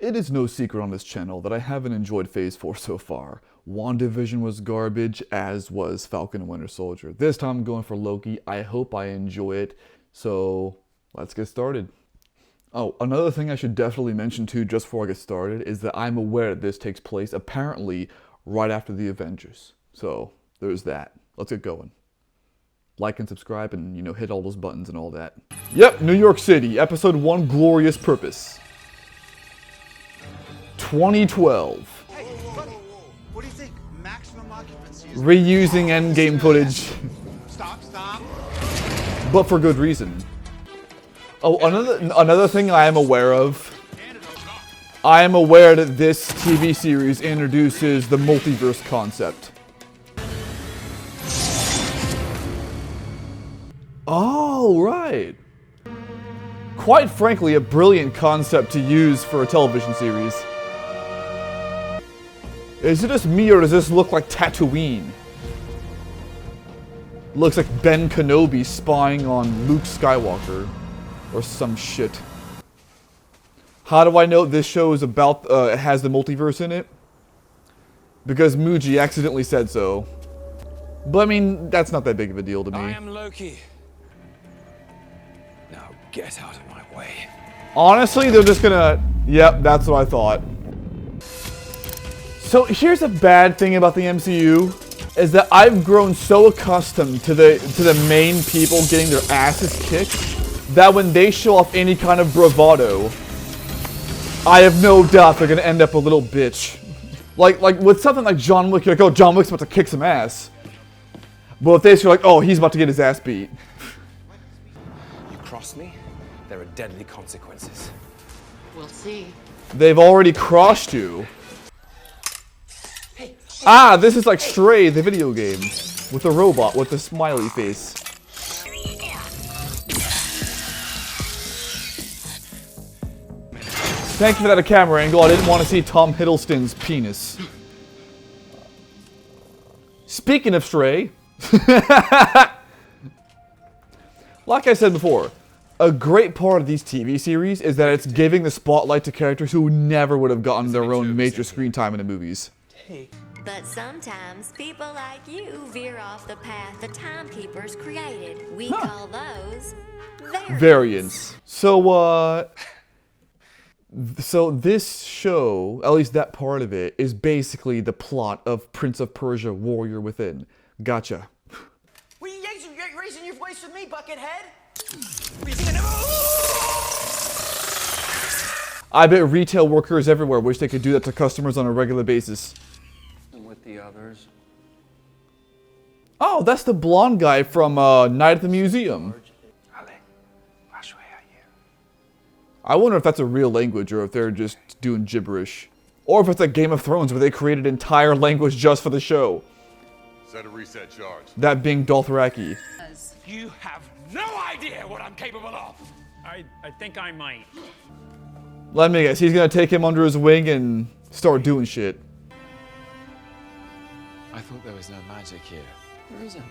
It is no secret on this channel that I haven't enjoyed Phase 4 so far. WandaVision was garbage, as was Falcon and Winter Soldier. This time I'm going for Loki. I hope I enjoy it. So, let's get started. Oh, another thing I should definitely mention too, just before I get started, is that I'm aware that this takes place apparently right after the Avengers. So, there's that. Let's get going. Like and subscribe and, hit all those buttons and all that. Yep, New York City, Episode 1, Glorious Purpose. 2012. Hey, buddy, what do you think? Maximum occupancy is... Reusing endgame footage. Stop. But for good reason. Oh, another thing I am aware of. I am aware that this TV series introduces the multiverse concept. Oh, right. Quite frankly, a brilliant concept to use for a television series. Is it just me, or does this look like Tatooine? Looks like Ben Kenobi spying on Luke Skywalker. Or some shit. How do I know this show is about, has the multiverse in it? Because Muji accidentally said so. But I mean, that's not that big of a deal to me. I am Loki. Now get out of my way. Honestly, they're just gonna... Yep, that's what I thought. So here's a bad thing about the MCU, is that I've grown so accustomed to the main people getting their asses kicked, that when they show off any kind of bravado, I have no doubt they're gonna end up a little bitch. Like with something like John Wick, you're like, oh, John Wick's about to kick some ass. But with this, you're like, oh, he's about to get his ass beat. You cross me, there are deadly consequences. We'll see. They've already crossed you. Ah, this is like Stray, the video game. With the robot, with the smiley face. Thank you for that camera angle. I didn't want to see Tom Hiddleston's penis. Speaking of Stray. Like I said before, a great part of these TV series is that it's giving the spotlight to characters who never would have gotten their own major screen time in the movies. But sometimes people like you veer off the path the timekeepers created. We call those variants. So this show, at least that part of it, is basically the plot of Prince of Persia: Warrior Within. Gotcha. What are you raising your voice with me, Buckethead? I bet retail workers everywhere wish they could do that to customers on a regular basis. With the others. Oh, that's the blonde guy from Night at the Museum. I wonder if that's a real language or if they're just doing gibberish. Or if it's like Game of Thrones where they created an entire language just for the show. Set a reset charge. That being Dothraki. You have no idea what I'm capable of. I think I might. Let me guess, he's gonna take him under his wing and start doing shit. I thought there was no magic here. There isn't.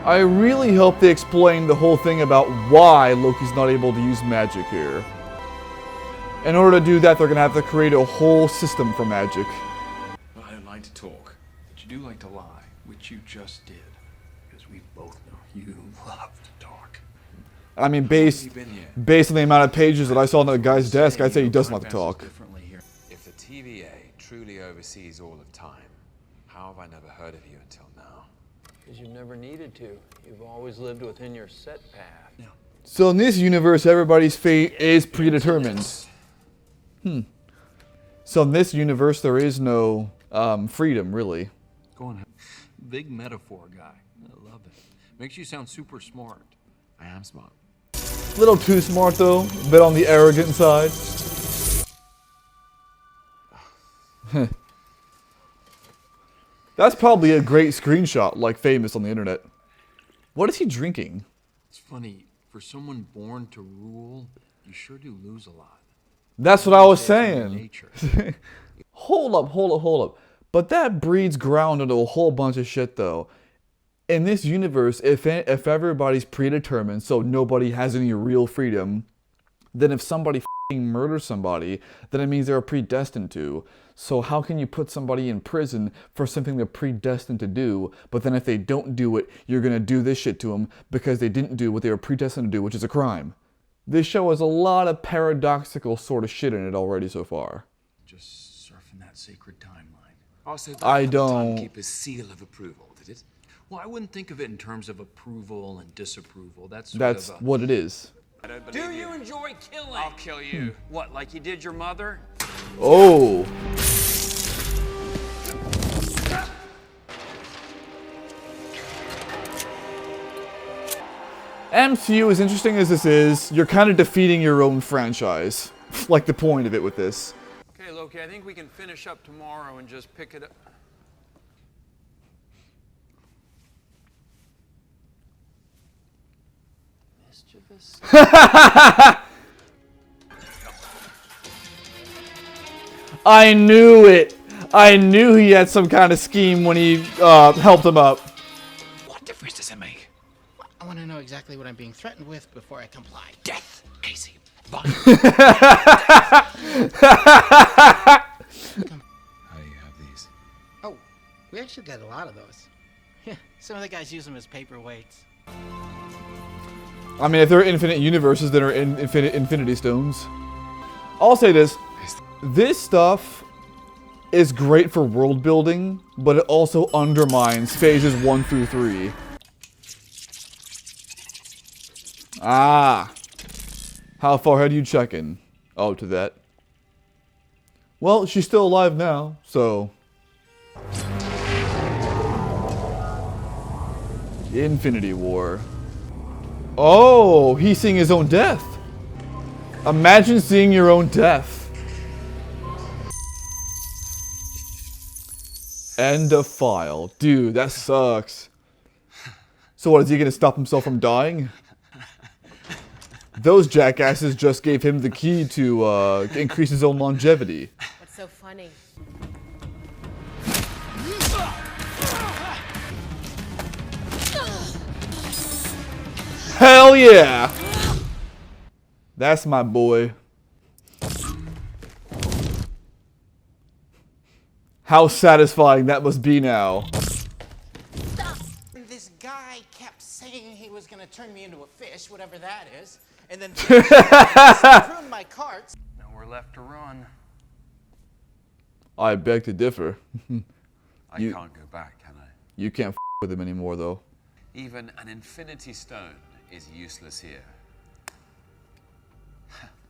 I really hope they explain the whole thing about why Loki's not able to use magic here. In order to do that, they're gonna have to create a whole system for magic. Well, I don't like to talk, but you do like to lie, which you just did. Because we both know you love to talk. I mean, based on the amount of pages that I saw on the guy's desk, I'd say he doesn't like to talk. If the TVA truly oversees all of time, how have I never heard of you until now? Because you've never needed to. You've always lived within your set path. Yeah. So in this universe, everybody's fate is predetermined. So in this universe, there is no freedom, really. Go on. Big metaphor guy. I love it. Makes you sound super smart. I am smart. A little too smart, though. A bit on the arrogant side. That's probably a great screenshot, like famous on the internet. What is he drinking? It's funny. For someone born to rule, you sure do lose a lot. That's what I was saying. Hold up. But that breeds ground into a whole bunch of shit, though. In this universe, if everybody's predetermined, so nobody has any real freedom, then if somebody murder somebody, then it means they're predestined to. So how can you put somebody in prison for something they're predestined to do, but then if they don't do it, you're gonna do this shit to them because they didn't do what they were predestined to do, which is a crime? This show has a lot of paradoxical sort of shit in it already so far. Just surfing that sacred timeline. Also, I the don't- timekeeper's seal of approval, did it? Well, I wouldn't think of it in terms of approval and disapproval. That's That's sort of what it is. I don't believe Do you enjoy killing? I'll kill you. What, like you did your mother? Oh. MCU, as interesting as this is, you're kind of defeating your own franchise. Like the point of it with this. Okay, Loki, I think we can finish up tomorrow and just pick it up. Mischievous. I knew it! I knew he had some kind of scheme when he helped him up. what difference does it make? I want to know exactly what I'm being threatened with before I comply. Death, Casey. How do you have these? Oh, we actually got a lot of those. Yeah, some of the guys use them as paperweights. I mean, if there are infinite universes, then are infinity stones. I'll say this. This stuff is great for world building, but it also undermines phases 1 through 3. Ah. How far ahead are you checking? Oh, to that. Well, she's still alive now, so... Infinity War. Oh, he's seeing his own death. Imagine seeing your own death. End of file. Dude, that sucks. So what, is he gonna stop himself from dying? Those jackasses just gave him the key to increase his own longevity. What's so funny? Hell yeah! That's my boy. How satisfying that must be now. This guy kept saying he was going to turn me into a fish, whatever that is, and then prune my carts. Nowhere left to run. I beg to differ. I You- can't go back, can I? You can't f with him anymore, though. Even an infinity stone is useless here.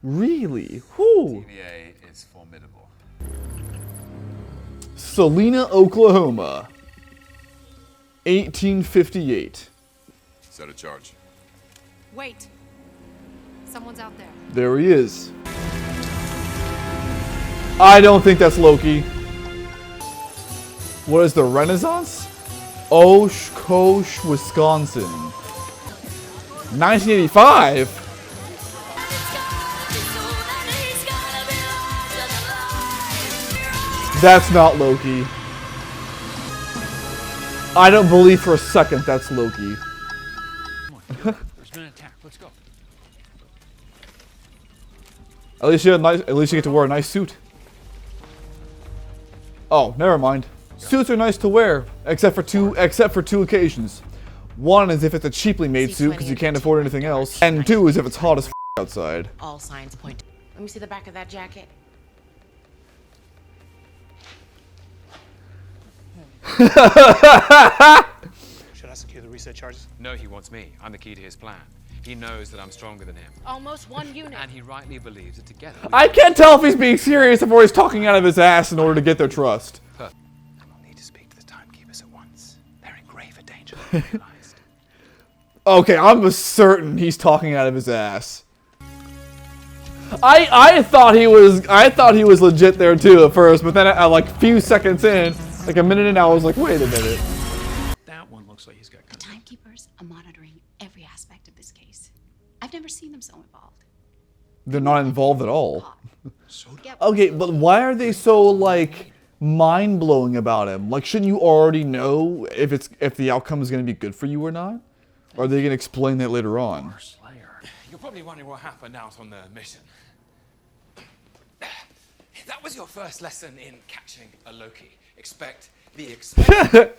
Really? Whew. TVA is formidable. Salina, Oklahoma. 1858. Set a charge. Wait. Someone's out there. There he is. I don't think that's Loki. What is the Renaissance? Oshkosh, Wisconsin. 1985? That's not Loki. I don't believe for a second that's Loki. There's been an attack. Let's go. At least you get to wear a nice suit. Oh, never mind. Suits are nice to wear, except for two occasions. One is if it's a cheaply made suit because you can't afford anything else, and two is if it's hot as outside. All signs point. Let me see the back of that jacket. Should I secure the reset charges? No, he wants me. I'm the key to his plan. He knows that I'm stronger than him. Almost one unit. And he rightly believes that together I can't tell if he's being serious or he's talking out of his ass in order to get their trust. I will need to speak to the timekeepers at once. They're in graver danger than I realized. Okay, I'm certain he's talking out of his ass. I thought he was legit there too at first, but then like a few seconds in, like a minute in, I was like, wait a minute. That one looks like he's got The timekeepers are monitoring every aspect of this case. I've never seen them so involved. They're not involved at all. so Okay, but why are they so like mind-blowing about him? Like, shouldn't you already know if the outcome is going to be good for you or not? Or are they going to explain that later on? You're probably wondering what happened out on the mission. was your first lesson in catching a Loki. Expect the expected.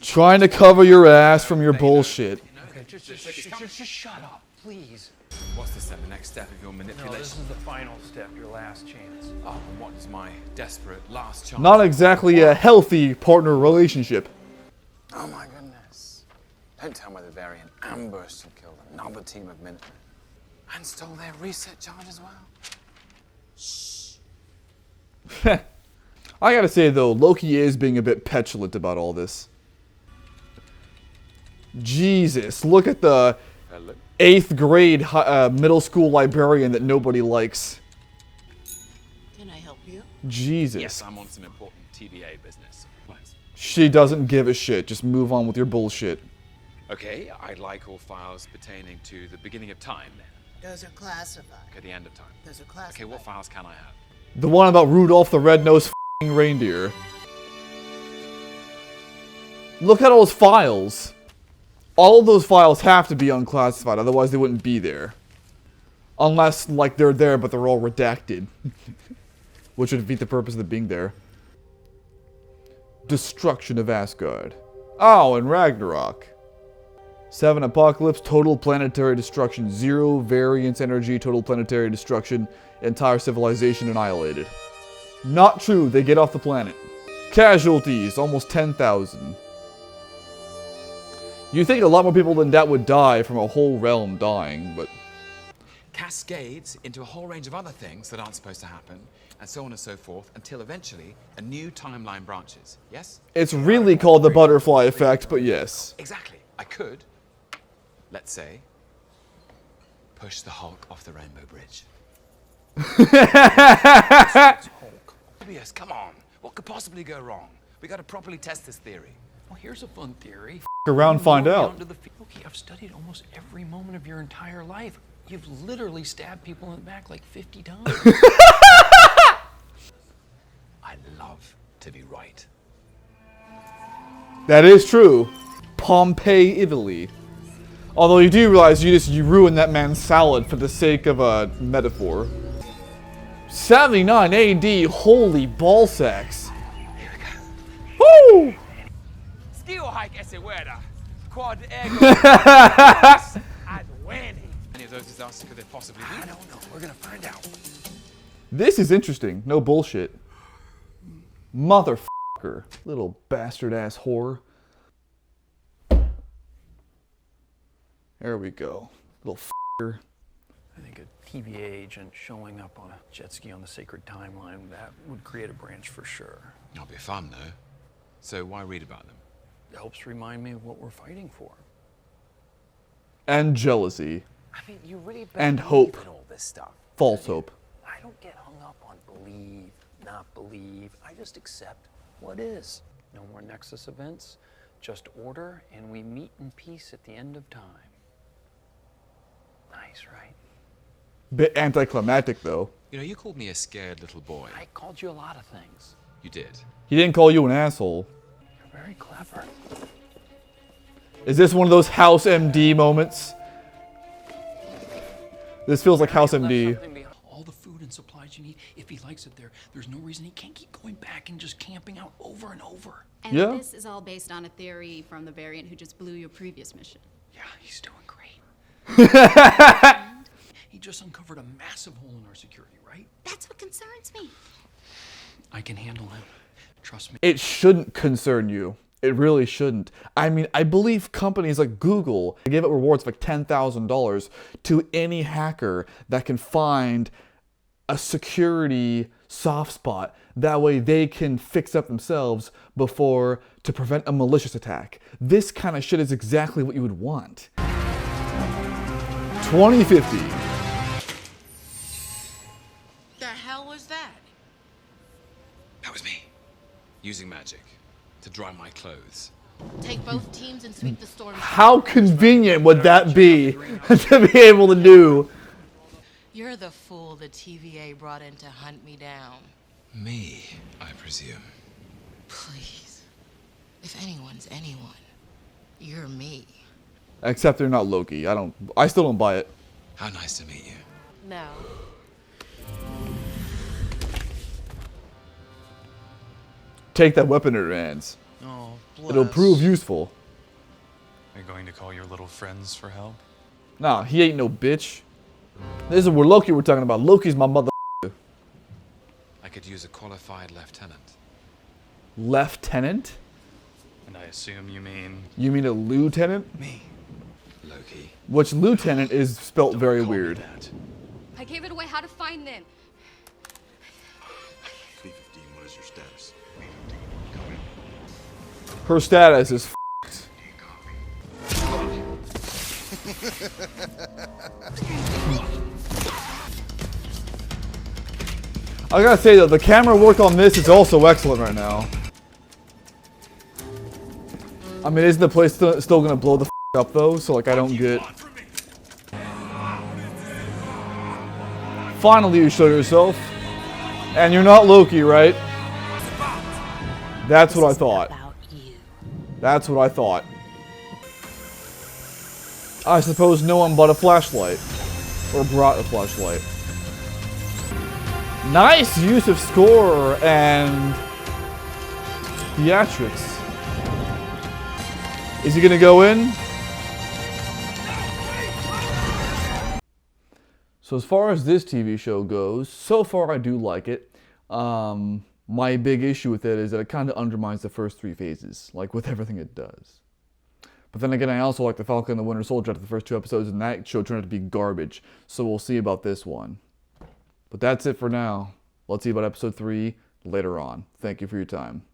Trying to cover your ass from your bullshit. Okay, just shut up, please. What's this then? The next step of your No, manipulation? this is the final step, your last chance. Oh, and what is my desperate last chance? Not exactly a healthy partner relationship. Oh my goodness. Don't tell me the variant ambushed and killed another team of Minutemen. And stole their reset charge as well. I gotta say though, Loki is being a bit petulant about all this. Jesus, look at the 8th grade middle school librarian that nobody likes. Can I help you? Jesus. Yes, I'm on some important TVA business. Please. She doesn't give a shit. Just move on with your bullshit. Okay, I'd like all files pertaining to the beginning of time then. Those are classified. Okay, the end of time. Those are classified. Okay, what files can I have? The one about Rudolph the Red-Nosed f***ing Reindeer. Look at all those files. All of those files have to be unclassified, otherwise they wouldn't be there. Unless, like, they're there, but they're all redacted. Which would defeat the purpose of them being there. Destruction of Asgard. Oh, and Ragnarok. 7 Apocalypse, total planetary destruction. 0 variance energy, total planetary destruction. Entire civilization annihilated. Not true, they get off the planet. Casualties, almost 10,000. You think a lot more people than that would die from a whole realm dying, but... Cascades into a whole range of other things that aren't supposed to happen, and so on and so forth, until eventually a new timeline branches. Yes? It's really called the butterfly effect, but yes. Exactly. I could, let's say, push the Hulk off the Rainbow Bridge. Yes, come on. What could possibly go wrong? We got to properly test this theory. Well, here's a fun theory. Around, find out. Okay, I've studied almost every moment of your entire life. You've literally stabbed people in the back like 50 times. I love to be right. That is true. Pompeii, Italy. Although you do realize you ruined that man's salad for the sake of a metaphor. 79 AD, holy ball sacks. Woo! Skill hike ese wera. Quad ego. I'd win. Any of those disasters could they possibly be? I don't know. We're gonna find out. This is interesting. No bullshit. Motherfucker. Little bastard ass whore. There we go. Little f***er. I think a TVA agent showing up on a jet ski on the sacred timeline, that would create a branch for sure. That'll be fun, though. So why read about them? It helps remind me of what we're fighting for. And jealousy. I mean, you really And believe hope. in all this stuff. False hope. I don't get hung up on believe, not believe. I just accept what is. No more Nexus events, just order, and we meet in peace at the end of time. Nice, right? Bit anticlimactic, though. You know, you called me a scared little boy. I called you a lot of things. You did. He didn't call you an asshole. You're very clever. Is this one of those House MD moments? This feels like House MD. All the food and supplies you need. If he likes it there's no reason he can't keep going back and just camping out over and over. And Yeah. this is all based on a theory from the variant who just blew your previous mission. Yeah, he's doing great. He just uncovered a massive hole in our security, right? That's what concerns me. I can handle him. Trust me. It shouldn't concern you. It really shouldn't. I mean, I believe companies like Google give out rewards of like $10,000 to any hacker that can find a security soft spot. That way they can fix up themselves to prevent a malicious attack. This kind of shit is exactly what you would want. 2050. The hell was that? That was me. Using magic to dry my clothes. Take both teams and sweep the storm. How convenient would that be to be able to do? You're the fool the TVA brought in to hunt me down. Me, I presume. Please. If anyone's anyone, you're me. Except they're not Loki. I still don't buy it. How nice to meet you. No. take that weapon in her hands. Oh, It'll prove useful. Are you going to call your little friends for help? Nah, he ain't no bitch. This is where Loki we're talking about. Loki's my mother. I could use a qualified lieutenant. Lieutenant? And I assume you mean... You mean a lieutenant? Me. Loki. Which lieutenant is spelt very weird. I gave it away how to find them. P-15, what is your status? Her status is f***ed. I gotta say though, the camera work on this is also excellent right now. I mean, isn't the place still gonna blow the f up though? So like, I don't get. Finally, you show yourself, and you're not Loki, right? That's what I thought. That's what I thought. I suppose no one bought a flashlight, or brought a flashlight. Nice use of score and theatrics. Is he gonna go in? So as far as this TV show goes, so far I do like it. My big issue with it is that it kind of undermines the first 3 phases, like with everything it does. But then again, I also like the Falcon and the Winter Soldier after the first 2 episodes, and that show turned out to be garbage. So we'll see about this one. But that's it for now. Let's see about episode 3 later on. Thank you for your time.